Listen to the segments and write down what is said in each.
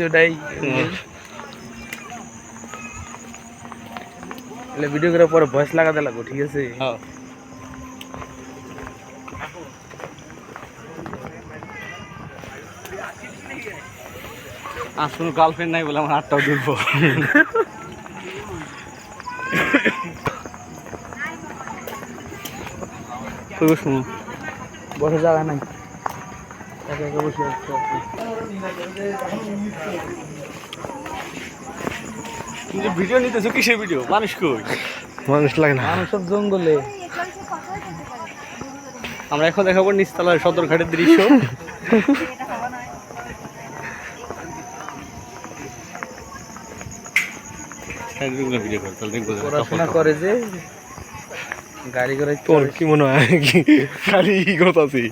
ওটাই ভিডিও করার পরে ভয়েস লাগাতে লাগবো, ঠিক আছে? কোনো গার্লফ্রেন্ড নাই বলে আমার হাতটাও দুলবো। বসে জায়গা নাই, বসে ভিডিও নিতেছো, কিসের ভিডিও? মানুষ কই? মানুষ লাগে না, মানুষ সব জঙ্গলে। আমরা এখন দেখাবো নিচতলার সদরঘাটের দৃশ্য। পড়াশোনা করে যে গাড়ি করে। তোর কি মনে হয় গাড়ি করতেছি?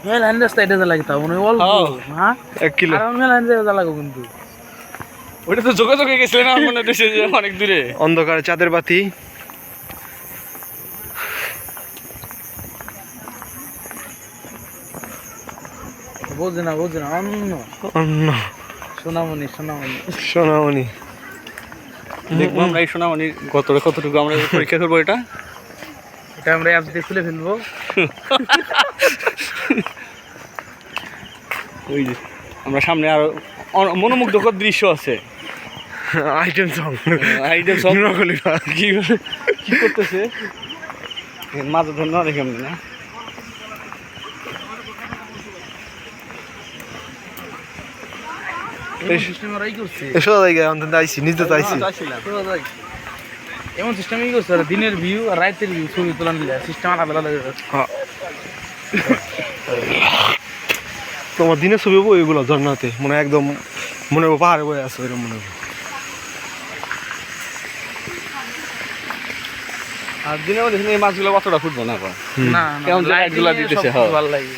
মেলাইন রাস্তা এটা লাগে, তা মনে হয় অল্প। হ্যাঁ 1 কিলো মেলাইন রাস্তা লাগো, কিন্তু ওটা তো যোগাযোগে গেছিলেন আমার মনে হচ্ছে যে অনেক দূরে। অন্ধকারে চাঁদের বাতি। বোঝে না অন্য অন্য সোনামণি সোনামণি। দেখবো আমরা এই সোনামণি কতটুকু আমরা পরীক্ষা করবো। এটা আমরা অ্যাপ দিয়ে খুলে ফেলবো। ওই যে আমরা সামনে আরো মনোমুগ্ধকর দৃশ্য আছে। আইটেম সং কি করতেছে মাঝে ধর না দেখে না। এমন সিস্টেমই করছে, দিনের ভিউ আর রাতের ভিউ ছবি তোলা নিলে সিস্টেম আলাদা আলাদা। তোমার দিনের ছবি হবো এগুলো ঝর্ণাতে, মনে হয় একদম মনে হবো পাহাড়ে বয়ে আছে, ওইরকম মনে হবো। আর দিনের মধ্যে এই মাছগুলো কতটা ফুটবো না, না কেমন লাইটগুলো দিতেছে। ভালো লাগে।